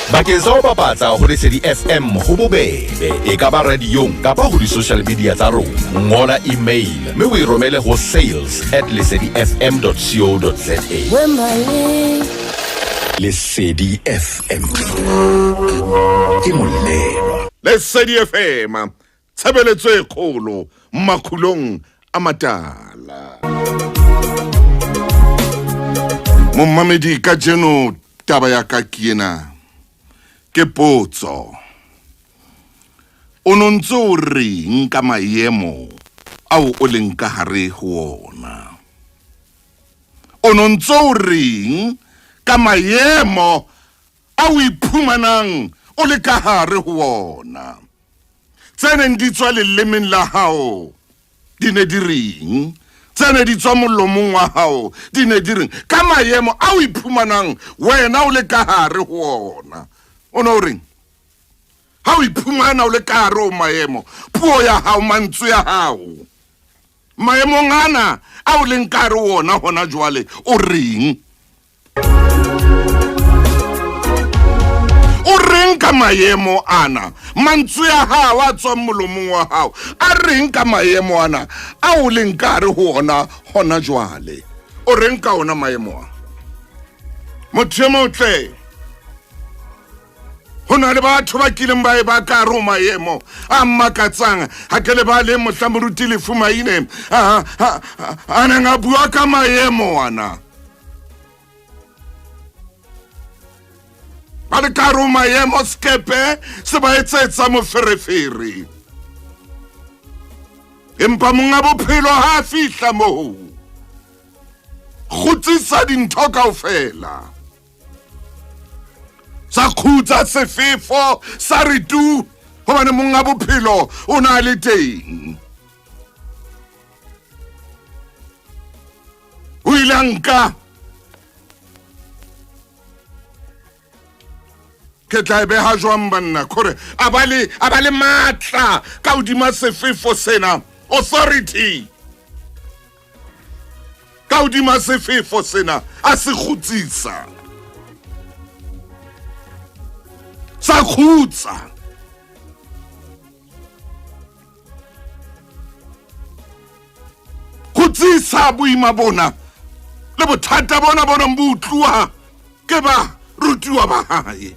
Bakeng sa ho bapatsa ho Lesedi FM ho bobebe, e ka ba radiong kapa ho di-social media tsa rona. Ngola email mme o e romele ho sales@lesedifm.co.za. Lesedi FM ke molelo. Lesedi FM tshebeletso e kgolo Makgulong A Matala. Momamedi ka jeno taba ya ka kiena ke potso. O nontso reng ka maemo ao o leng ka hare ho ona? O nontso reng ka maemo ao iphumanang o le ka hare ho ona? Tsene di tswa lelemeng la hao di ne di reng? Tsene di tswa molomong wa hao di ne di reng? Ka maemo ao iphumanang wena o le ka hare ho ona. O no reng? Ha o iphumana o le ka hare ho maemo, puo ya hao, mantswe ya hao, maemong ana ao leng ka hare ho ona hona jwale o reng? O reng ka maemo ana? Mantswe ya hao a tswang molomong wa hao a reng ka maemo ana ao leng ka hare ho ona hona jwale? O reng ka ona maemo a? Motho e motle, ho na le batho ba kileng ba e ba ka hare ho maemo a makatsang. Ha ke le ba le mohlamoruti le fumaine a neng a bua ka maemo ana. Ba le ka hare ho maemo skepe se ba etsetsa moferefere, empa monga bophelo ha fihla moo kgutsisa dintho kaofela. Sa khutsa sefefo sa re tu hobane monga bophelo o na le teng. O ile a nka ke tla e beha jwang banna kore a ba le matla ka hodima sefefo sena, authority ka hodima sefefo sena a se kgutsisa. Sa khutsa khutsisa boima bona le bothata bona bo utluwa ke ba rutiwa ba hae.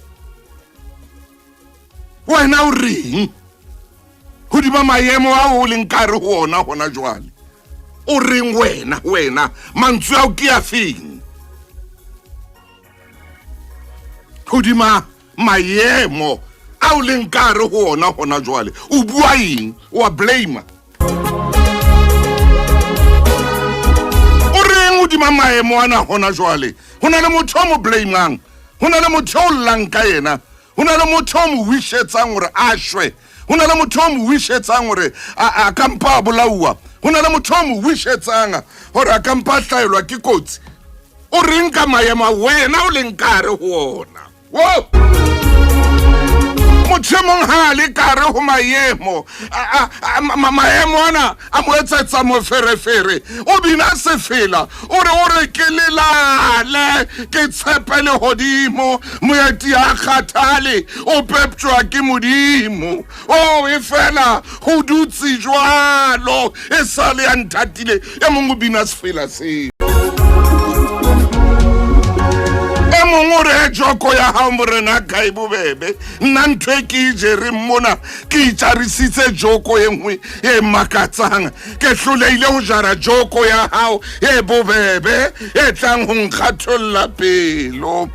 Wena o reng hodima maemo a o leng ka hare ho ona hona jwale? O reng wena mantswe ao ke a feng hodima maemo ao leng ka hare ho ona hona jwale? O bua eng? O a blame? O reng hodima maemo ana hona jwale? Ho na le motho o mo blamang, ho na le motho o llang ka yena, ho na le motho o mo wishetsang hore a shwe, ho na le motho o mo wishetsang hore a ka mpa a bolaua, ho na le motho o mo wishetsang hore a ka mpa a hlaelwa ke kotsi. O reng ka maemo wena o leng ka hare ho ona? Wo! Motho mong ha le ka hare ho maemo maemo ana a mo etsetsa moferefere. O bina se fela o re ke lelale ke tshepe le hodimo, moeti a kgathale o peptjwa ke modimo. O e fela ho dutse jwalo e sale ya nthatile e mong o bina se fela se. Mongore joko ya hao morena ka e bobebe nna ntho e ke jere mona ke itsarisitse joko e nngwe e makatsang. Ke hloleile ho jara joko ya hao e bobebe e tlang ho nkgatholla pelo.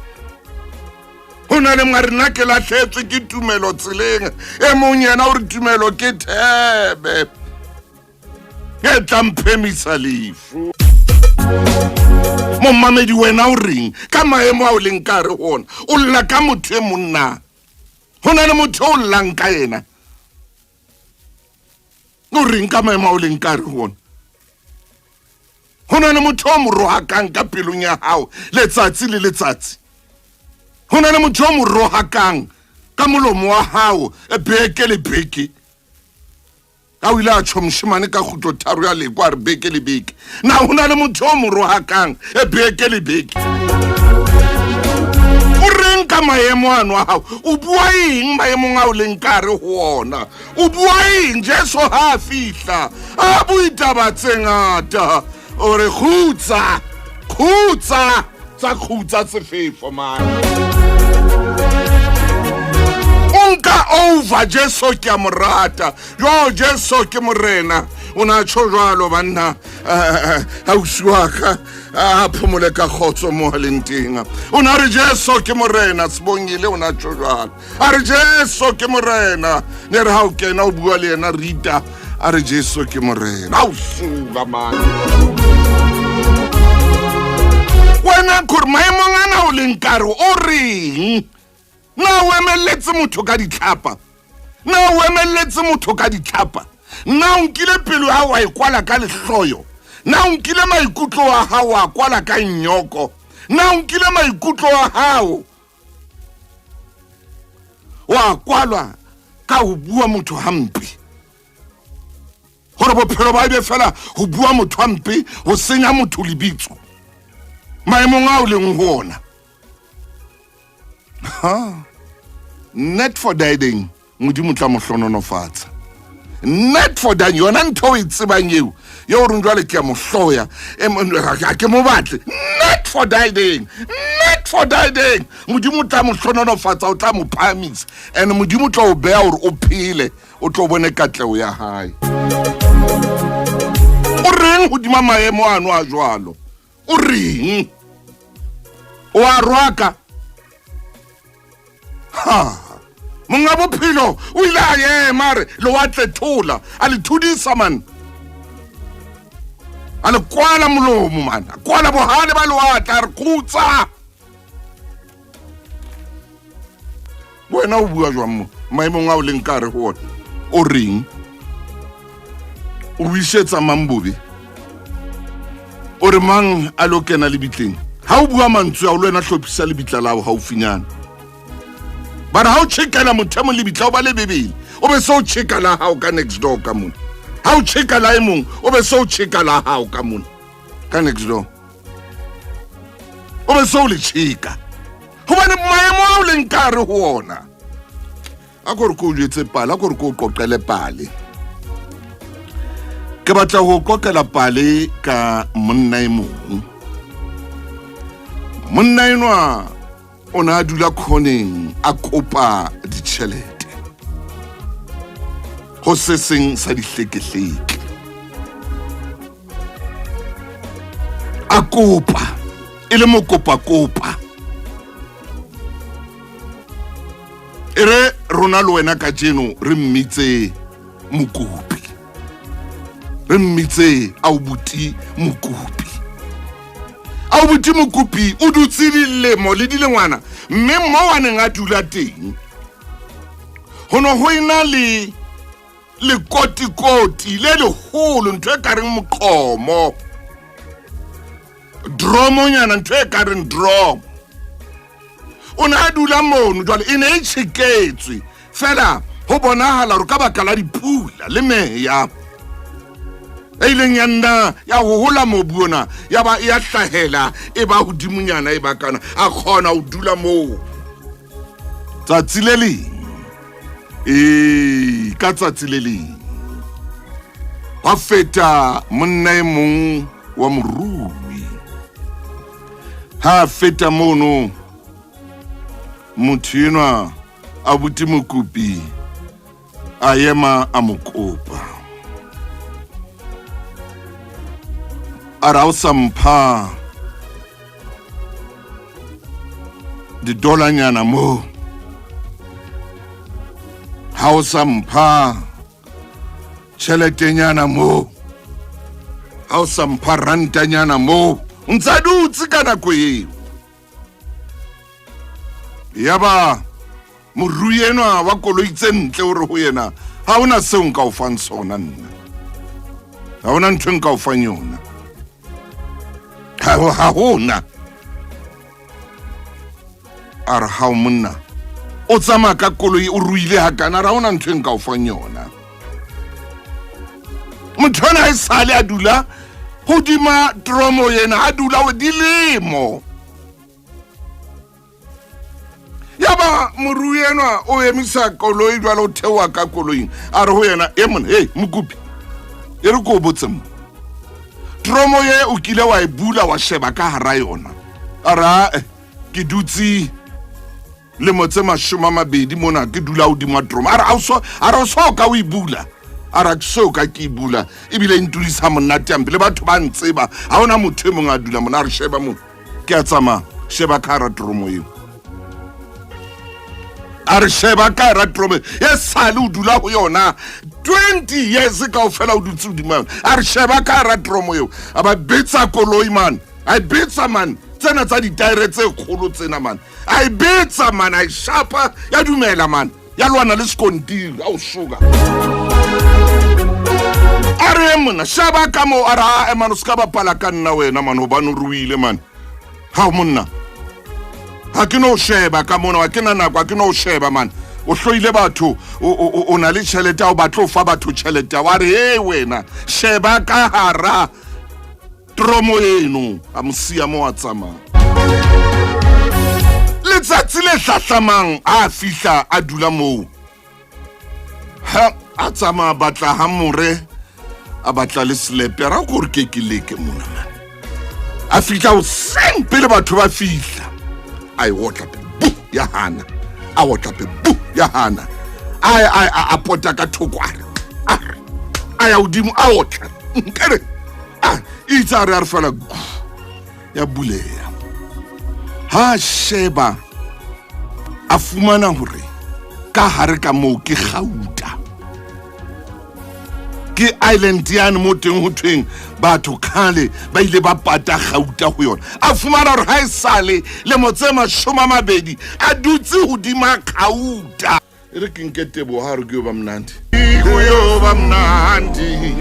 Ho na le mmarena ke lahletswe ke tumelo tseleng, e mong yena o re tumelo ke thebe e tlang phemisa lefu. Momamedi wena o reng ka maemo a o leng ka hare ho ona? O lla ka motho e monna, ho na le motho o llang ka yena. O reng ka maemo a o leng ka hare ho ona? Ho na le motho o mo rohakang ka pelong ya hao letsatsi le letsatsi. Ho na le motho o mo rohakang ka molomo wa hao beke le beke. A o ile a tjho moshemane ka khutlo tharo ya lekwa re beke le beke. Na ho na le motho o mo rohakang beke le beke. O reng nka maemo ano a hao o bua eng maemong a o leng kare ho ona o bua eng Jesu ha fihla a buitaba tse ngata o re khutsa sefefo man onka over Jesu ke a morata yo Jesu ke morena una tsho jwalo banna ausiwaka a phomole ka khotso mo halentinga una re Jesu ke morena sibongile una tsho jwalo a re Jesu ke morena ne re ha o kena o bua le yena Rita a re Jesu ke morena ausuka man wena khur maemong ana o leng kare o reng na o emeletse motho ka ditlhapa na o nkile pelo ya wa ikwala ka lehloyo na o nkile maikutlo wa hao wa kwala ka nnyoko na o nkile maikutlo wa hao wa kwalwa ka ho bua motho hampe hore bophelo ba be fela ho bua motho hampe ho senya motho lebitso maemong a o leng ho ona net for dying modimo tla mohlononofatsa net for dying yona ntho e tsebang eo yo re ndwale ke a mohloya ke mo batle net for dying modimo tla mohlononofatsa o tla mo phamisa and modimo tla o bea hore o phele o tlo bone katlego ya hae o reng hodima maemo ano a jwalo o reng o a rwaka monga bophelo o ile a ema re le wa tlethola a le thudisa man a le kwala molomo man a kwala bohale ba le wa tla re khutsa wena o bua jwang mo maemong a o leng kare ho ona o reng o wishetsa mambobe o re mang a lo kena le bitleng ha o bua mantswe a o le wena hlophisa le bitla lao haufinyana bara ha o chekela mothemo le bitla o ba le bebele o be so chekala ha o ka next door ka mona ha o chekala e mong o be so chekala ha o ka mona ka next door o be so le cheka hobane maemo a o leng kare ho ona a go re ko jetse pala a go re ko qoqele pale ke batla ho kokela pale ka monna e mong monna enwa ona dula khoneng a kopa ditšhelete go se seng sa dihlekehleke a kopa e le mokopa ere rona le wena ka jeno re mmitse mokopi re mmitse aubuti mokopi o dutse dilemo le dilengwana mme mo wa neng a dula teng hono ho ina le kotikoti le leholo ntho e kareng moqomo dromonyana ntho e kareng drom o na dula mono jwale e ne e tsheketswe fela ho bonahala re ka baka la dipula le meya e ileng ya nna ya ho hola mobuona ya ba ya hlahela e ba hodimonyana e bakana a khona ho dula moo tsatsi le leng ka tsatsi le leng wa feta monna e mong wa morui ha feta mono motho enwa a buti mokopi a yema a mokopa a ra o sampha $1 mo ha o sampha tšheletenyana mo ha o sampha rantanyana mo ntsa dutse ka nako eo ya ba morui enwa wa koloi tse ntle o re ho yena ha ona seo nka o fang sona nna ha ona ntho nka o fang yona ha hona a re ha o monna o tsamaya ka koloi o ruile hakana ra ona ntho nka o fang yona motho ona e sale a dula hodima dromo yena a dula o dilemo yaba morui enwa o emisa koloi jwale o thewa ka koloing a re ho yena mona hey mokopi e re ko botse mo tromo ye o kile wa e bula wa sheba ka hara yona ara ke dutsi le motse mashoma mabedi mona ke dula o di mwa tromo ara o so ka o e bula ara so ka ke bula ebile ntulisa monate ampe le batho ba ntseba ha ona motho mong a dula mona re sheba mo ke a tsama sheba ka hara tromo eo are sheba ka hara tromo ye sale o dula ho yona 20 years ka o fela o dutse udima are sheba ka hara tromo eo aba betsa koloi man I betsa man tsena tsa ditaere tse kholo tsena man I betsa man I shapa ya dumela man ya lwana le skontiri a o sugar are mona shaba ka mo ara e man o ska ba pala ka nna wena man ho bana ruile man ha monna ha ke no sheba ka mona wa ke na nako ha ke no sheba man o hloile batho o na le tšhelete o batlo fa batho tšhelete wa re hey wena sheba ka hara tromo eno a mosia mo a tsama letsatsi le hlahlamang a fihla a dula moo ha a tsama batla ha more a batla le slepe ra go re ke leke mona man a fihla o seng pele batho ba fihla ai wotla bu ya hana a wotla bu ya hana a pota ka thokware a ya udimo a wotla nkere itsa re fela ya buleya ha sheba a fumana hore ka hare ka moo ke gauta ke island yana mo teng ho tweng batho khale ba ile ba pata gauta ho yona a fumana hore ha isale le motse mashoma mabedi a dutse hodima gauta re ke nketebo ha re go ba mnandi kuyo ba mnandi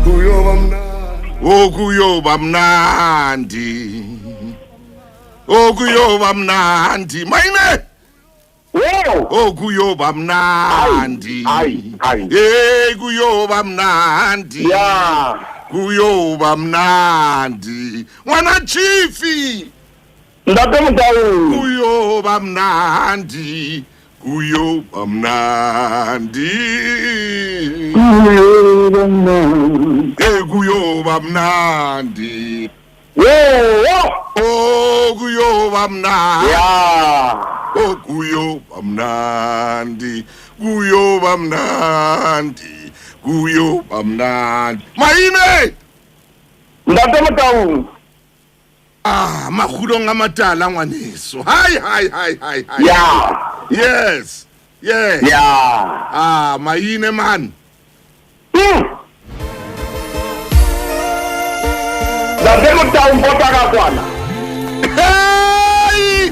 kuyo ba mnandi okuyoba mnandi okuyoba mnandi mayine okuyoba mnandi kuyoba mnandi ya kuyoba mnandi wana chifi ndate mutawu kuyoba mnandi kuyoba mnandi kuyoba mnandi kuyoba mnandi ya kuyoba mnandi kuyoba mnandi kuyoba mnandi mayine ndate mutawu Makgulong A Matala ngwaneso hi ya yes ya mayine man ndate mutawu mpota ka kwana hey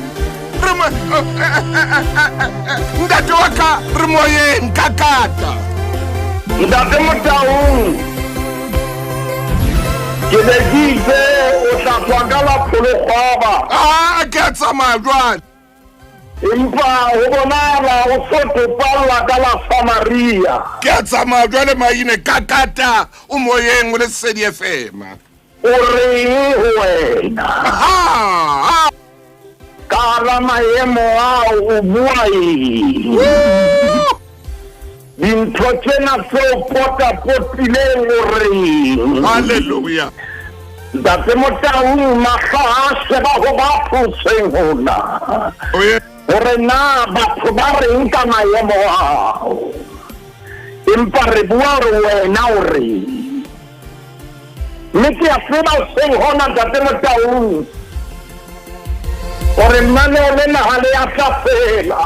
ndate waka re moyeng kakata ndate mutawu ke le ditse o tla tswa ka la phologwaba ke a tsamaya jwale empa ho bonala o fotopalla ka la Samaria ke a tsamaya jwale mayine kakata o moyeng o le Sedi FM o reng wena ka la maemo ao o bua dintho tsena tseo potileng o reng haleluya ntate Motaung matlha a sheba ho batho seng hona hore na batho ba reng ka maemo ao empa re bua hore wena o reng mme ke a tseba o seng hona ntate Motaung hore maneo le naha le a tla fela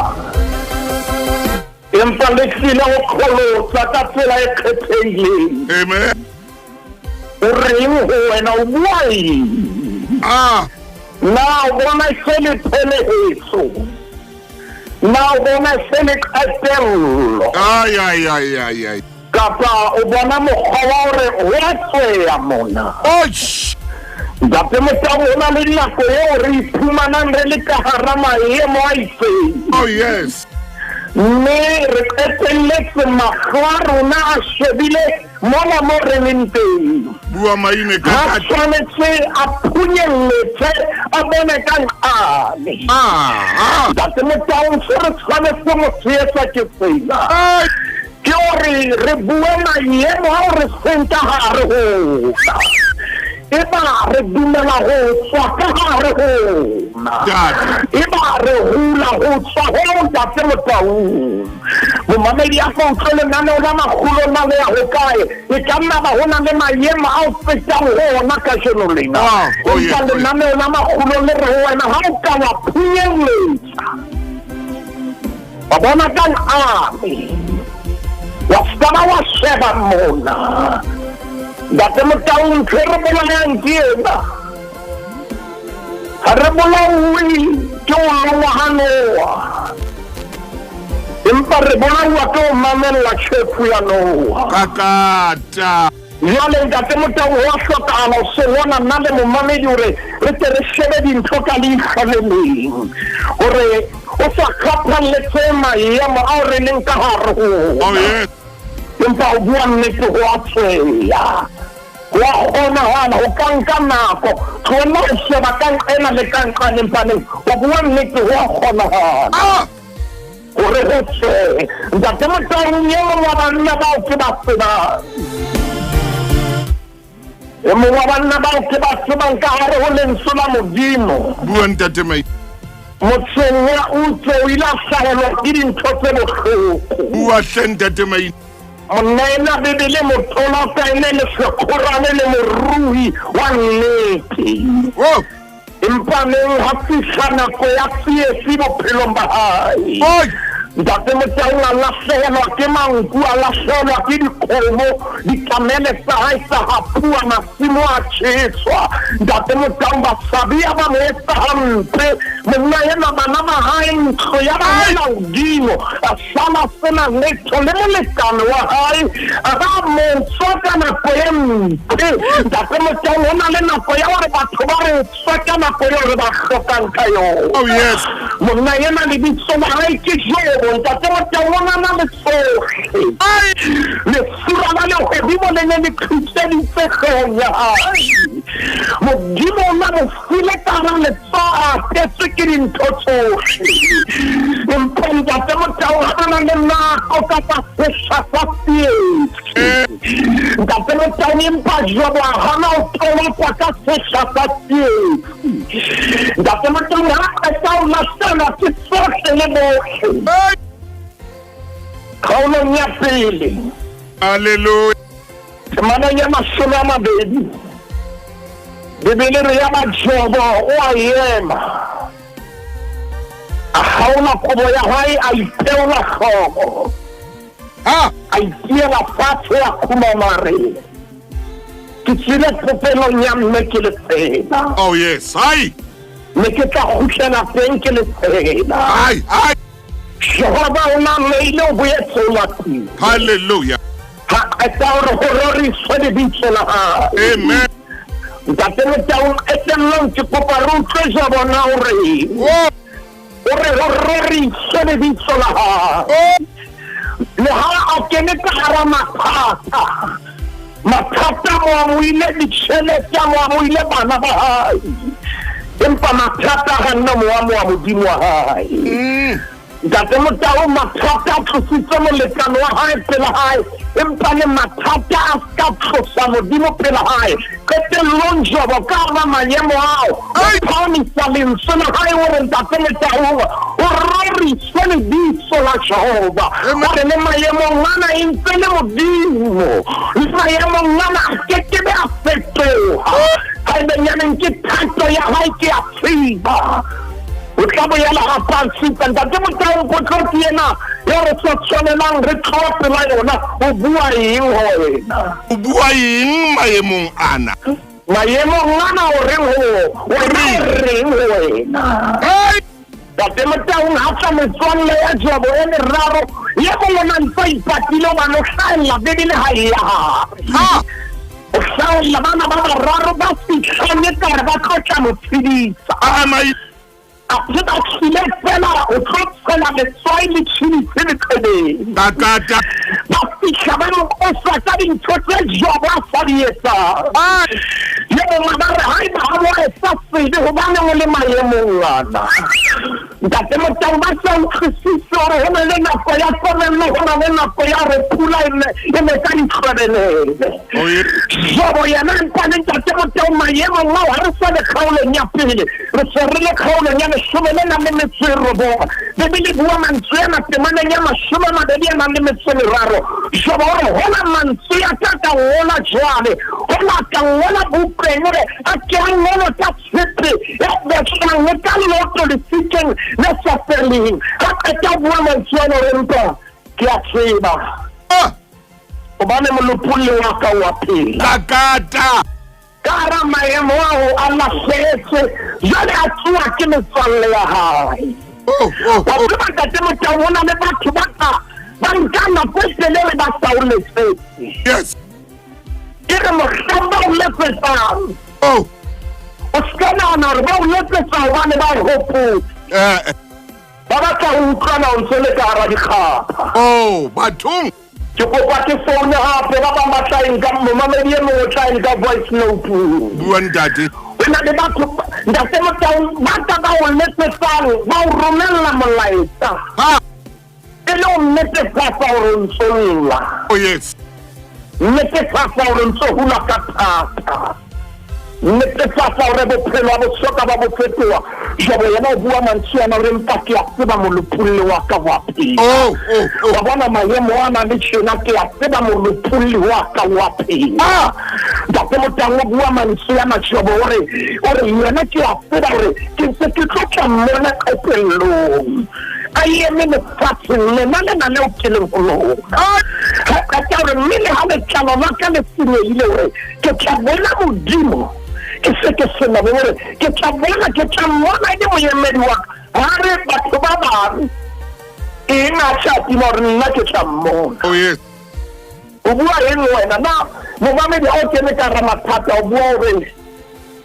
empa le tlile ho kgolotsa ka tsela e kgethehileng amen o reng ho wena o bua na o bona se le phelehetso na o bona se le qetello ai kapa o bona mokgwa wa hore ho a tseya mona ntate Motaung ho na le nako eo re iphumanang re le ka hara maemo a itseng yes mme re qetelletse mahlo a rona a shebile mola mo re leng teng bua maine ha ka tshwanetse a phunyelletse a bone kang ane ntate Motaung se re tshwanetse mo seetsa ke sena ke hore re bue maemo ao re seng ka hare hona eba re dumela ho tswa ka hare hona eba re hula ho tswa ho ntate Motaung momamedi a go utlwe lenaneo la Makgulong na le ya ho kae e ka nna ba ho na le maemo ao fetang hona ka jeno lena empa lenaneo la Makgulong le re ho wena ha o ka wa phunyelletsa wa bona kang ame wa staba wa sheba mona ntate Motaung ke re bolayang ke ena ha re bolawe ke o longwahanoa empa re bolauwa ke o mamella tjhefu ya Noa kakata jwale ntate Motaung wa hlokahala o se bona nna le momamedi hore re tle re shebe dintho ka leihlo le leng hore o sa kgaphalletse maemo ao re leng ka hare ho empa o bua nnete ho a tseya wa kgonahala ho ka nka nako tlona ho sheba ka nqena le ka nqane empaneng o bua nnete ho a kgonahala hore ho tse ntate Motaung ye mongwe wa banna bao ke ba tsebang e mongwe wa banna bao ke ba tsebang ka hare ho lentswe la Modimo bua ntate mai motseng wa Utse o ile a hlahelwa ke dintho tse bohloko bua hle ntate mai monna bebele mothola ka ene le sekorane le morui wa nnete empa neng ha fihla nako ya tsietsi bophelong ba hae ntate Motaung a lahlehelwa ke manku a lahlehelwa ke dikgomo dikamele tsa hae tsa hapua masimo a tjheswa ntate Motaung basabiya ba mo etsa hampe monna ena bana ba hae ntlo ya bana hodimo a sala sena letho le molekane wa hae a ba montswa ka nako e mpe ntate Motaung ho na le nako ya hore batho ba re tswa ka nako eo re ba hlokang ka yona monna ena lebitso la hae ke Jobo ntate Motaung o na le tsohle lesura la lehodimo le ne le qhitseditse hloohong ya hae Modimo o na mo file ka hara letsoho a apetswe ke dintho tsohle empa ntate Motaung ha na le nako kapa sehla sa tsietsi ntate Motaung empa Jobo a hana ho tolakwa ka sehla sa tsietsi ntate Motaung ha a ka o lahlehelwa ke tsohle le bohle kgaolong ya pele haleluya temaneng ya 20 bebele re ya Jobo o a ema a haola kobo ya hae a ipeola hlooho a itiela fatshe a khumamare ke tsile popelong ya mme ke le tsena ne ke tla kgutlela teng ke le tsena Jehova o na meile o boetse o lapile haleluya ha eta hore ho roriswe lebitso la hae amen ntate Motaung etellong ke kopa re utlwe Jobo na hore ho roriswe lebitso la hae le ha a kene ka hara mathata mo amoile ditjhelete mo amoile bana ba hae empa mathata ha nna mo wa Modimo wa hae ntate Motaung mathata a tlositse molekane wa hae pela hae empa le mathata a ska tlosa Modimo pela hae qetellong Jobo ka hara maemo ao o phahamisa lentswe la hae hore ntate Motaung o roriswe lebitso la Jehova hore le maemong ana e ntse le Modimo le maemong ana a kekebe a fetoha haebenyaneng ke thato ya hae ke a tseba o tla boela ga pansita ntate Motaung potloti ena ya re sa tshwanelang re tlhopela yona o bua eng ho wena o bua eng maemong ana o reng ho wena ntate Motaung ha tla metswalle ya Jobo e meraro ya bona ntse ipatile ba no hlalla bebele ha ya o hlalla bana ba bararo ba fihlane ka ba tlotla mo tshidisa a mai a phela fela o tlotsa tshela letswai le tsheditse leqhedeng Takata. ba fihla ba mo kosa ka dintho tse jobo a sa di etsang le mongwe ba re haeba ha mo etsa sebe hobane o le maemong ana ntate Motau ba sa utlwisise hore ho na le nako ya komello ho na le nako ya re pula e ne ka ditlhwebelele jobo yena mpane ntate Motau maemong ao ha re sa le kgaolong ya pele re se re le kgaolong ya 19 Bibele bua mantswe a temaneng ya 23 jobo hore hona mantswe a ka ngola jwale hona ka ngola bukeng hore a ke ngola ka tshepe ya betlang ka loto le sikeng le sa feleng ha ka bua mantswe a re mpa ke a tseba obane molopole wa ka wa phela Takata. Kara maemo ao a lahletse jwale a tsoa ke metswalle ya hae wa tseba ntate Motau ho na le batho ba nka nako e telele ba sa o letsetse Yes. ke re mohlomba o letsetsang Oh. o ska nahana hore ba o letsetsa hobane ba o hopotse ba batla ho utlwana o ntse le ka hara dikgapha Bathong. ke kopa ke foune hape ba bang ba tla nka momamedi e mongwe o tla nka voice note Bua ntate. ho na le batho ntate Motau ba ka ba o letsetsang ba o romella molaetsa e le o netefatsa hore o ntso lla Oh yes. netefatsa hore ntso hula ka thata netefatsa hore bophelo bo soka ba bo fetoha jobo yena o bua mantswe ana re mpa ke a tseba molopole wa ka wa phela wa bona maemo ana le tshena ke a tseba molopole wa ka wa phela ntate Motau o bua mantswe ana jobo hore yena ke a tseba hore ke se ke tla mmona qetellong a eme lefatsheng lena le na le o keleng ho lona ka hore mme le ha letlalo la ka le senyehile hore ke tla bona Modimo ke se ke sena hore ke tla mmona ke moemedi wa ka ha re batho ba bang eng a tla tima hore nna ke tla mmona Oh yes. o bua eng wena na momamedi ha o kene ka hara mathata o bua hore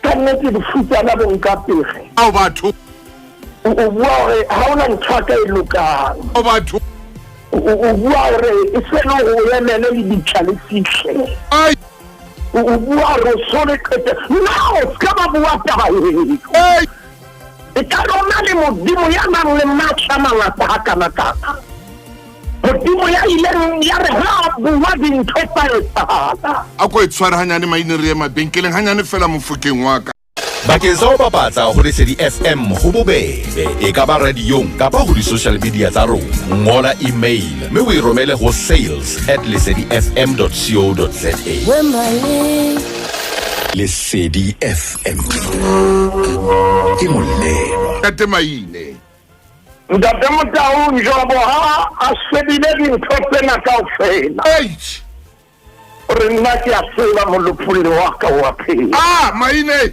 ka nnete difutsana bo nka pege Batho. o bua hore ha ona ntho ka e lokang Batho. o bua hore e se le ho emele le ditla le fihle o bua hore o so le qete no ska ba bua taba e ka rona le Modimo ya nang le matla a mangata hakana Modimo ya ileng ya re ha bua dintho tsa etsahala A ko e tshwara hanyane mainere ya mabenkeleng hanyane fela mofokeng wa ka. bakeng sa ho bapatsa ho Lesedi FM ho bobebe e ka ba radiong kapa ho di-social media tsa rona ngola email mme o e romele ho sales@lesedifm.co.za Lesedi FM ke molelo Tate Maine. ntate Motau njobo ha a shebile dintho tsena kaofela re nna ke a tseba molopole wa ka wa phela Maine.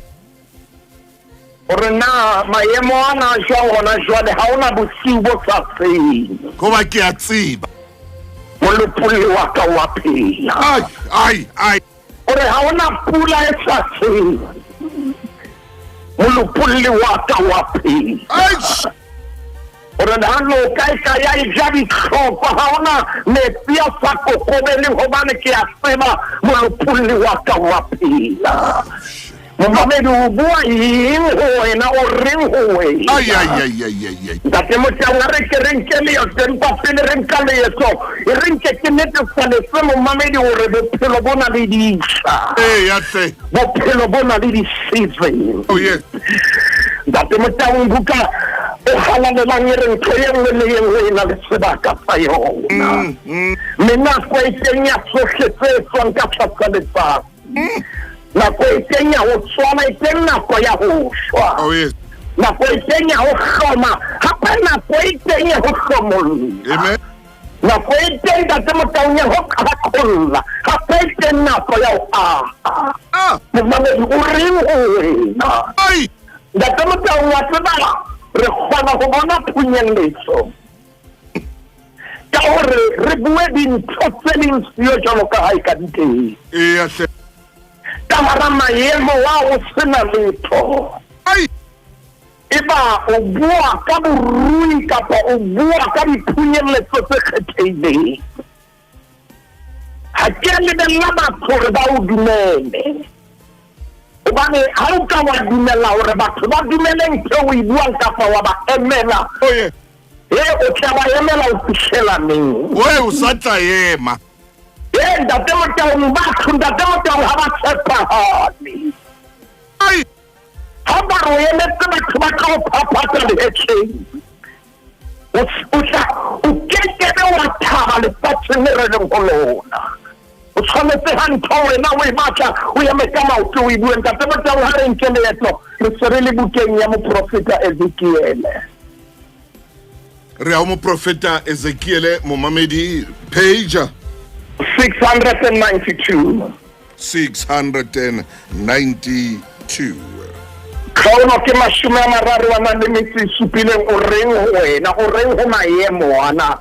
re na maemo ana jwang hona jwale ha ona bosiu bo sa tseng Go ba ke a tseba. molopole wa ka wa phela ore ha ona pula e sa tseng molopole wa ka wa phela ore na no kai ya ja ditlhoko ha ona metsi a sa kokobele hobane ke a tseba molopole wa ka wa phela momamedi o bua eng ho wena o reng ho wena ntate Motau a re ke re nke leeto empa pele re nka leeto e re nke ke netefaletse momamedi hore bophelo bo na le ditlha bophelo bo na le di-season ntate Motau buka e halalelang e re ntho e nngwe le e nngwe e na le sebaka sa yona mme nako e teng ya tsohle tse tswang ka tlasa letsatsi nako e teng ya ho tswana e teng nako ya ho shwa nako e teng ya ho hloma hape nako e teng ya ho hlomolla nako e teng ntate Motau ya ho qhaqholla hape e teng nako ya ho aha momamedi o reng ho wena ntate Motau wa tseba re kgona ho bona phunyelletso ka hore re bue dintho tse ding siyo jwalo ka ha e ka diteng ka hara maemo wa ho sena letho eba o bua ka borui kapa o bua ka diphunyelletso tse kgethehileng ha ke lebella batho re ba o dumele hobane ha o ka wa dumela hore batho ba dumeleng ntho o e buang kapa wa ba emela o tla ba emela o fihlela neng o sa tla ema ntate Motau batho ntate Motau ha ba tshepahale ha ba ro emetse batho ba ka o phaphatsa lehetseng o kekebe wa thaba lefatsheng le re leng ho lona o tshwanetse ha ntho wena o e batla o eme ka maoto o e bue ntate Motau ha re nke leeto re se re le bukeng ya moprofeta Ezekiele re a moprofeta Ezekiele momamedi page 692 Kauno ke mashume a mararo wa nang le metsi supileng o reng ho wena o reng ho maemo ana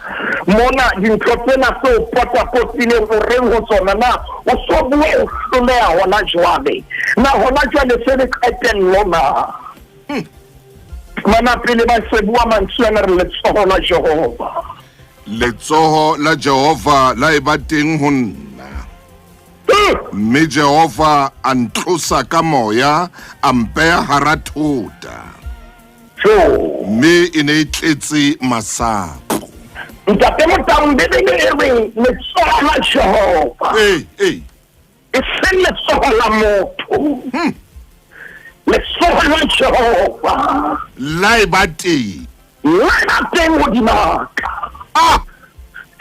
mona dintho tsena tse o potileng o reng ho tsona na o so bue o hloleha hona jwale na hona jwale se le qetello na mana pele ba se bua mantswe ana re letsoho la Jehova letsoho la Jehova la eba teng ho nna mme Jehova a ntlosa ka moya a mpeha hara thota mme e ne e tletse masapo ntate Motau le letsoho la Jehova e se letsoho la motho letsoho la Jehova la eba teng hodima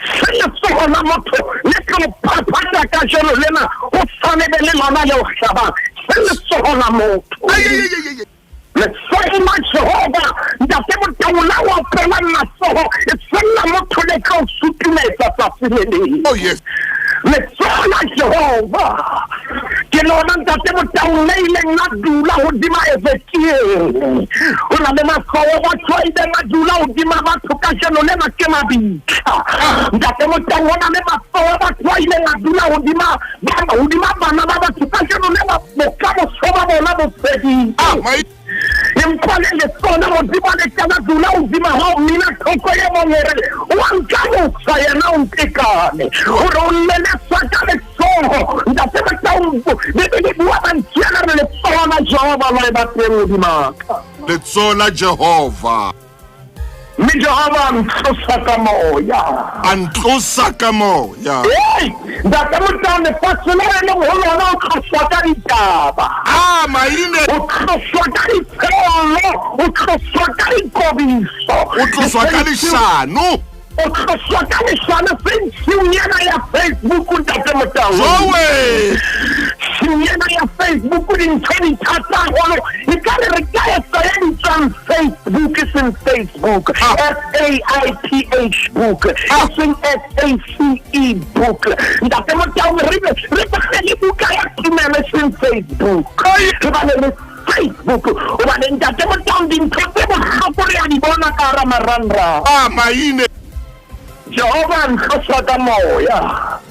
se letsoho la motho le tlo phaphatsa ka jeno lena o tshwanebe le lona le o hlabang se letsoho la motho letsoho la Jehova ntate Motau la wa phela matsoho e sella motho le ka o sutumetsa tsatsing letsoho la Jehova ke lona ntate Motau le ileng la dula hodima Ezekiele o na le matsoho ba tshwaile la dula hodima batho ka jeno lena ke mabitla ntate Motau o na le matsoho ba tshwaile la dula hodima bana ba batho ka jeno lena bokamoso ba bona bo fedile empa le tsona hodima le kana dula hodima ha mina thoko ya mongere wa nkamotsa yena o ntekane hore o lelesa ka letsoho ntate Motau le bua mantswela re letsoho la Jehova la eba teng hodima letsoho la Jehova mme Jehova antlosa ka moya ntate Motau lefatshe le re leng ho lona o tloswa ka ditaba maine o tloswa ka ditshello o tloswa ka dikobiso o tloswa ka leshano o tloswa ka leshano sentsiunyana ya Facebook ntate Motau senyana ya Facebook dintho di thata haholo e ka re ka etsa ya ditsang Facebook seng Facebook SAIPH book seng SACE book ntate Motau re le buka ya tumelo seng Facebook re ba le Facebook o ba le ntate Motau dintho tse bohloko re a di bona ka hara marangrang maine Jehova ntlosa ka moya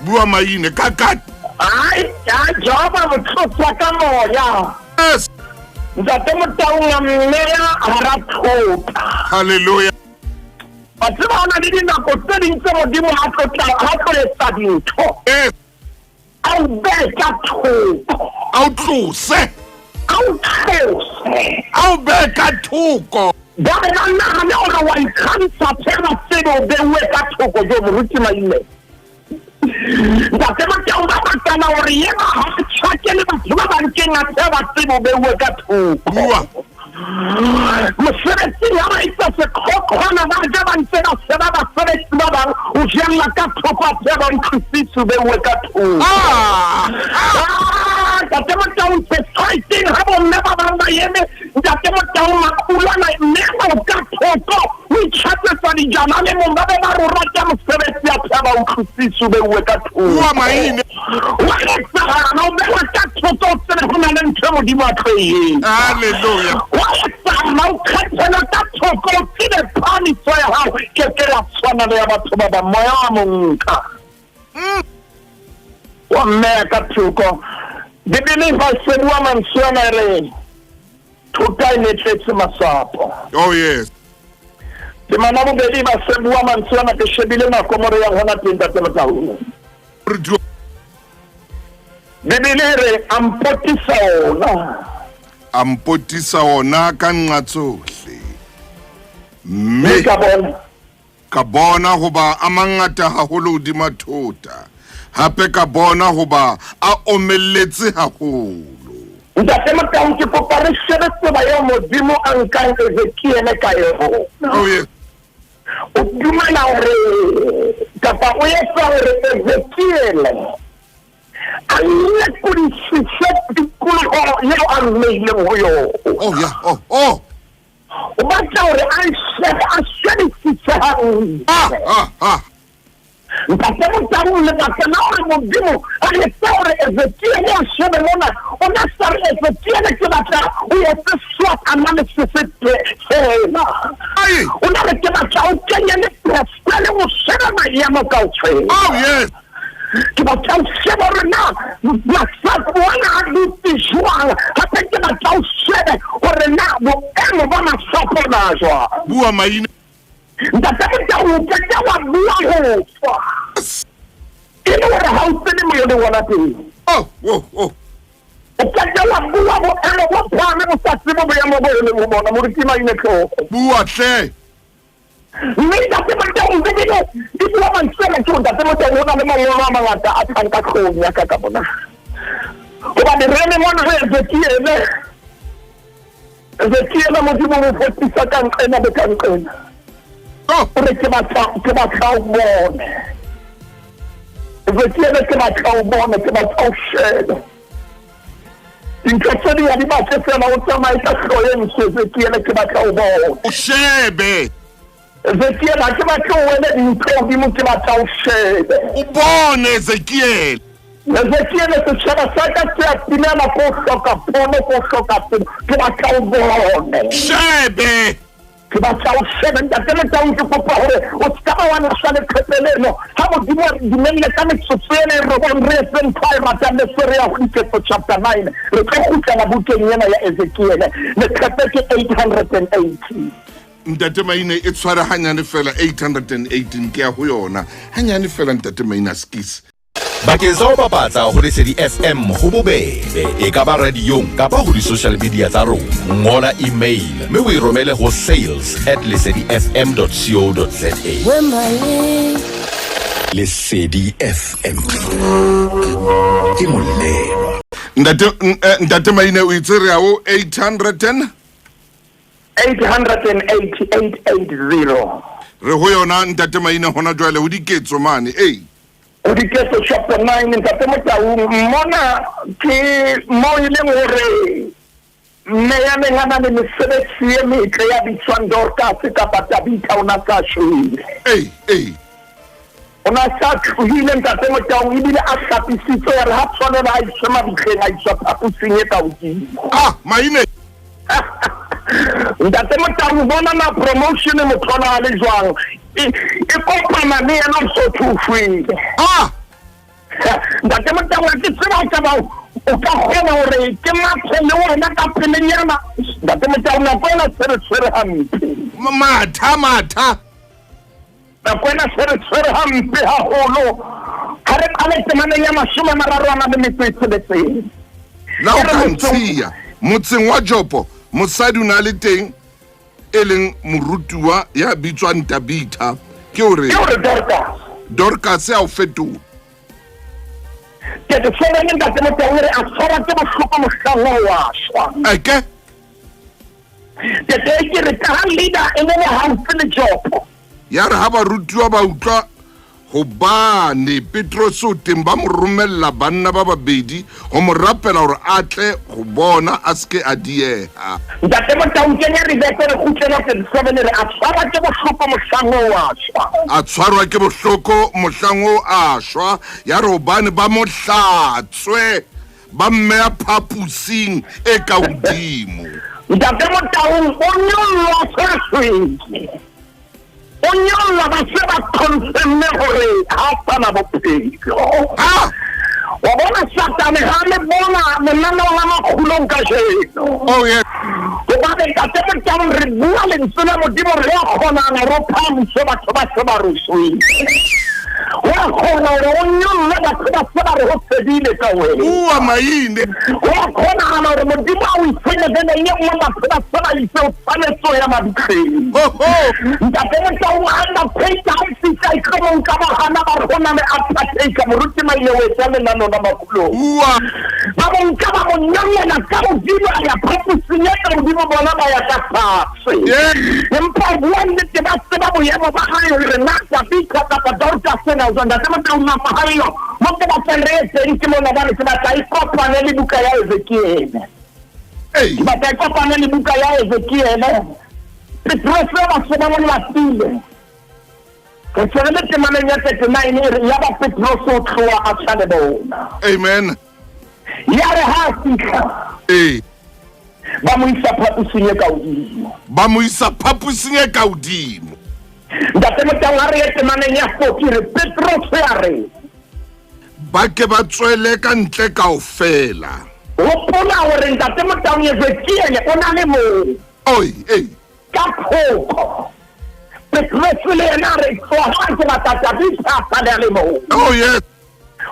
bua maine ka Jehova ntlosa ka moya ntate Motau ngammeya hara thota haleluya ba tseba hona le dinako tse ding tse Modimo ha tlo etsa dintho a o beka thoko a o tlose a o beka thoko ba re ba nagane hore wa ikgantsha phela tsebo o beuwe ka thoko jo moruti maile ntate Motau ba batana hore yena ha tshake le batho ba bankeng a tseba tsebo o beuwe ka thoko mosebetsi ya ba itse sekgokgona ba ja ba ntse ba seba basebetsi ba bang o jella ka thoko a tseba nkrisitse o beuwe ka thoko ntate Motau ntse fighting ha bomme ba bang ba eme ntate Motau Makgulong A Matala ka thoko o itjhatsetsa dijana le mong ba be ba rorata mosebetsi a tseba nkrisitse o beuwe ka thoko maine wa etsagala o bewa ka thoko o tsebe go na le ntho Modimo a tlo eng haleluya na o khathela ka thoko o tsebe phaniso ya hao ke la tshwana le ya batho ba ba moya wa monka wa mmeya ka thoko Bibele va se bua mantswe ana re thuta ene tletse masapo. Oh yes. Ke mana bobedi ba se bua mantswe ana ke shebile makomore ya hona teng Ntate Motaung. Bibele re ampotisa ona ka nqa tsohle. Mme ka bona hoba a mangata haholo hodima thota. Hape ka bona hoba a omelletse haholo. Ntate Motaung ke kopa re shebe tseba ya Modimo a nkang Ezekiel ka yona. Oh yes. O dumela hore kapa o etsa hore Ezekiel a nne kudisitse tikologo yeo a mmeileng ho yona. Oh yeah. Oh. O batla hore a shebisitse hantle. Ntate Motaung le batla hore Modimo a etsa hore Ezekiel a shebe mona o na sa re Ezekiel ke batla o etse SWOT analysis fela. O na re ke batla o kenye le prestale o shebe maemo kaofela. Oh yes. Ke batla o shebe hore na masapo wana a dutse jwang, hape ke batla o shebe hore na boemo ba masapo na jwang. Bua maina. Ntate Motaung ke tla wa bua ho tswa. Ke le hore ha o tsene mo yone wona teng. Oh. O ka tla wa bua boemo bo phame bo sa tsebo boemo bo le mo bona mo re tima ine tlhoko. Bua hle. Mme Ntate Motaung di bua mantswela ke Ntate Motaung o na le mangolo a mangata a tsanka tlhong ya ka bona. Hoba di rene mona ho Ezekiel Modimo mo fotisa ka nqena be ka nqena. Re ke batla o bone. Ezekiel ke batla o bone, ke batla o shebe. Dintho di ya di batla fela o tsamaye ka hloyeng Ezekiel ke batla o bone. O shebe. Ezekiel ha ke batla o wele dintho di mo ke batla o shebe. O bone Ezekiel. Ezekiel se sheba sa ka tsa pinela ko hloka pono ko hloka pelo. Ke batla o bone. Shebe. Ke batla o shebe Ntate Motaung ke kopa hore o ska ba wana sa le khepelelo ha Modimo dumelle ka metsotso ene re bon re sen try ratane sere ya Hiketso chapter 9 re tlo kgutla bukeng yana ya Ezekiel le khepe ke 880. Ntate Maina e tshwara hanyane fela 818 ke ya ho yona hanyane fela Ntate Maina skis. Bakeng sa ho bapatsa ho Lesedi FM ho bobebe e ka ba radiong kapa ho di-social media tsa rona. Ngola email mme o e romele ho sales@lesedifm.co.za. Lesedi FM ke molelo. Ntate Maina o itse re ya ho 88880. Re ho yona Ntate Maina hona jwale ho diketso mane O Hiketso chapter 9 Ntate Motaung mona ke mo ile hore me ya mengana le mesebetsi e metle ya bitswang Dorcas kapa Tabitha ona ka shwile. Ona sa tshwile Ntate Motaung ebile a hlapisitse ya re ha tsone ba itshema bikgeng a iswa phapusing e ka hodimo. Maina Ntate Motaung bona na promotion mo tsona le jwang e kopana le yena so tshwile. Ntate Motaung ke tseba ka ba o ka kgona hore ke mathe le wena ka pelenyana. Ntate Motaung na bona sere hampe matha na kwena sere hampe haholo ha re qale temaneng ya 30 la o kantsiya motseng wa Jopo mosadi o na le teng e leng morutuwa ya bitswang Tabitha ke hore Dorcas ya o fetola ke te tsena Ntate Motaung re a tshwara ke bohloko mohlango wa shwa ke ke re ka leader e ne ha ntse Jopo ya re ha ba rutuwa ba utlwa hobane Petros o teng ba mo romella banna ba babedi ho mo rapela hore a tle go bona a ske a dieha. Ntate Motaung ke ne re betele khutlela ke 7 re a tshwara ke bohloko mohlango wa shwa a tshwarwa ke bohloko mohlango a shwa ya re hobane ba mo hlatswe ba mmea phapusing e ka hodimo. Ntate Motaung o nyollo tshwetsi Onyola ba se ba confirme hore ha sana bophelo. Wa bona Satane ha le bona menana wa Makgulong ka jeno. Oh yeah. re ka tse tsa re bua le ntsona modimo re a khona na ro phamso batho ba ruswi wa khona re o nyolla batho ba re ho sedile ka wena bua maine wa khona na re modimo a o itsene bene ye mo batho ba le se o tsanetso ya mabikgeng ntate tsa o anda pheta se tsa ikhomo ka ba hana ba rona le apartheid ka moruti maile we tsa le nano na Makgulong bua ba bo nka ba mo nyamela ka o dilo ya phapusinya ka modimo bona ba ya ka phatse empa bua nnete ba se ba boemo ba hae re na tsa bika ka dorta sena o nda tama tsa una mahayo mo ke ba tsere ke mo na ba se ba tsa ikopana le buka ya Ezekiel ba tsa ikopana le buka ya Ezekiel Petros ba se ba mo latile ke tsere le temane ya 39 ya ba Petros o tloa a tsale bona amen ya re ha sika ba mo isa phaposing e ka hodimo ntate motang a re ete maneng ya 40 re Petros ya re ba ke ba tswele ka ntle kaofela hopola hore ntate motang Ezekiel o na le mo ka phoko Petros le yena re tsoha ke batata bitsa le mo yes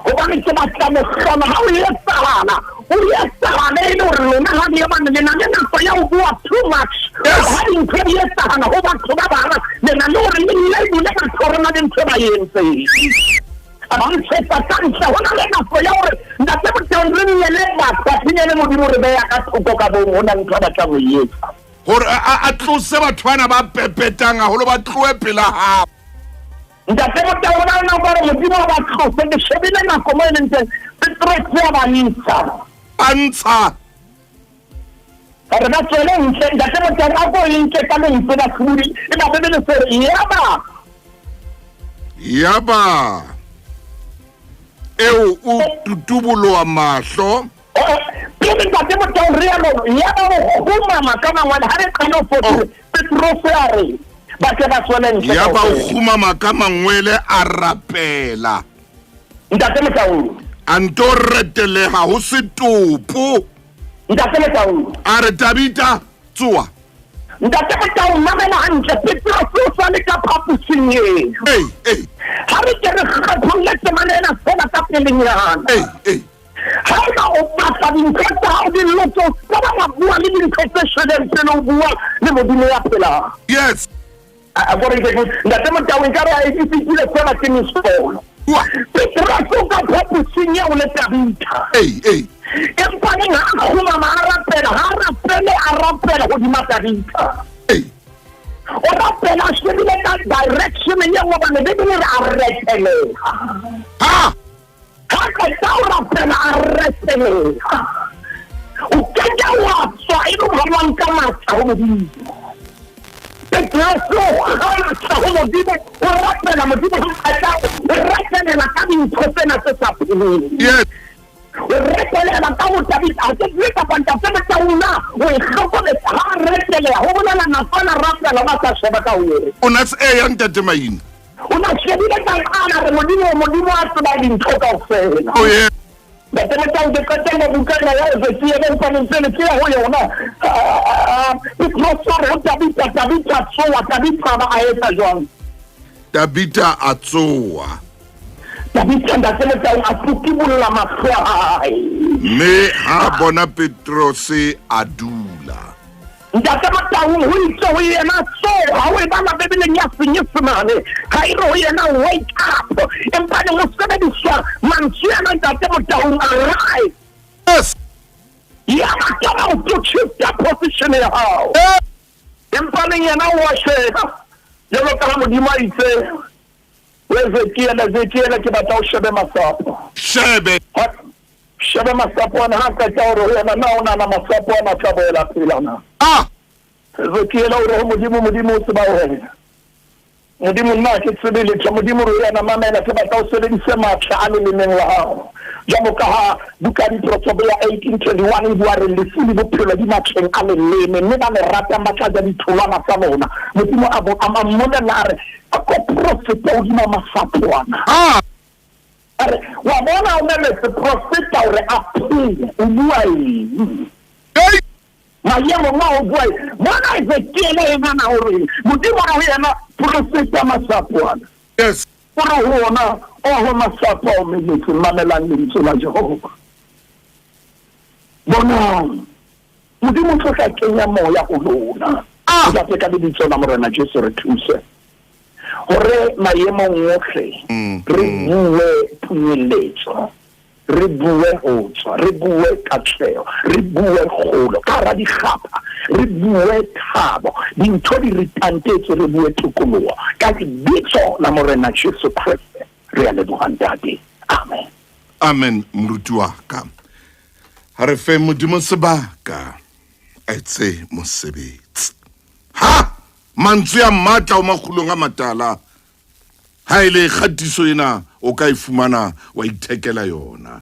hobane ke batla mo khona ha o yetsana o yetsana le rona ha di bana le nna nna ya o bua too much ha di nkwe yetsana ho ba tloba bana le nna le re le bule ka corona le ntse ba yentse abang se patantsa hona le nna ya hore nda se botse re le ba patinele modimo re be ya ka thoko ka bo hona ntwa ba tla go yetsa hore a tlose batho bana ba pepetang a holo ba tloe pela ha ntate motho o na ba re modimo ba tlose ke shebile na komo le ntse Petros ya ba antsha re ba tswele ntle ntate motho a go nke ka le ntse ba khuri e ba bebele se yaba eo o tutubulo wa mahlo pele ntate motho re ya lo ya ba go mama ka mangwana ha re kana foto Petros ya re ba ke ba tswele ntle ya ba o khumama ka mangwele a rapela ntate motho anto reteleha ho setopo ntate motho a re Tabita tsoa ntate motho mamela hantle Petros o sa le ka phapusing ha re ke re khatholle tsemanela sena ka pelenyana ha ba o pata dinketsa o di lotso ba ba bua le dinketsa shedeng pele o bua le modimo ya pela yes a gore ke ntate motho o nkare a itse sona ke nisolo Petros o ka phapusing ya o le Tabita empa le nga khuma marapela ha rapele a rapela go di Tabita o rapela shebile ka direction ya go bana be le a retele ha ka tsa o rapela a retele o ka ja wa tswa e mo bang ka matsa go modimo Petros o ka go modimo o rapela modimo ka tsa o retele ka dintho tsena tse sa phele yes retele la ka o Tabita ke ka panta se ba tsuna o khoko le ha retele ho bona na fana rapela ba sa sheba ka o o na se ya ntate maina o na shebile ka ana re modimo a tsaba dintho ka ofela ba tena tang de katela bukana ya Ezekiel ben pa ntse ke ho yona Petros Tabita tsoa Tabita ba a etsa jwang Tabita a tsoa Tabita nda teng a fukibulla mahlo me ha bona Petros a dula ntate motho o itse ho yena so ha o ba bebele nya senyefumane ha ire ho yena wake up empa le mo sebediswa mantswena ntate motho a rai yes ya ka o to shift that position ya hao empa le yena wa sheba yo lo ka modimo itse Ezekiel ke batla o shebe masapo shebe masapo na ha ka tsa o yena na ona na masapo na tsaboela pilana Ezekiel o re modimo o se ba wena modimo nna ke tsebile ke modimo ro yena mamela ke batla o sebedise matla a le meneng wa hao jamo ka ha bukadi protobela 1821 bua re le fuli bophelo di matleng a le leme mme ba le rata ba tla di tholwana tsa bona modimo a bo amamona la re ko profeta o di masapoana wa bona o nne se profeta o re a phele o bua eng maemo ma o bua bona Ezekiel ena na hore modimo ho yena profeta masapo Yes. Ora hona o masapo o metsi mamelang lentswe la Jehova bona modimo tloka kenya moya ho lona ga tse ka ditso la morena Jesu re thuse hore maemo ngohle re bue punyelletso re bue ho tswa re bue katleo re bue kgolo ka ra di gapa re bue thabo dintho di re tantetse re bue tukoloa ka ditso la morena Jesu Kriste re a leboga ntate amen Amen moruti wa ka ha re fe modimo sebaka a etse mosebetsi ha mantswe a matla o Makgulong A Matala ha ile kgatiso ena o ka ifumana wa ithekela yona.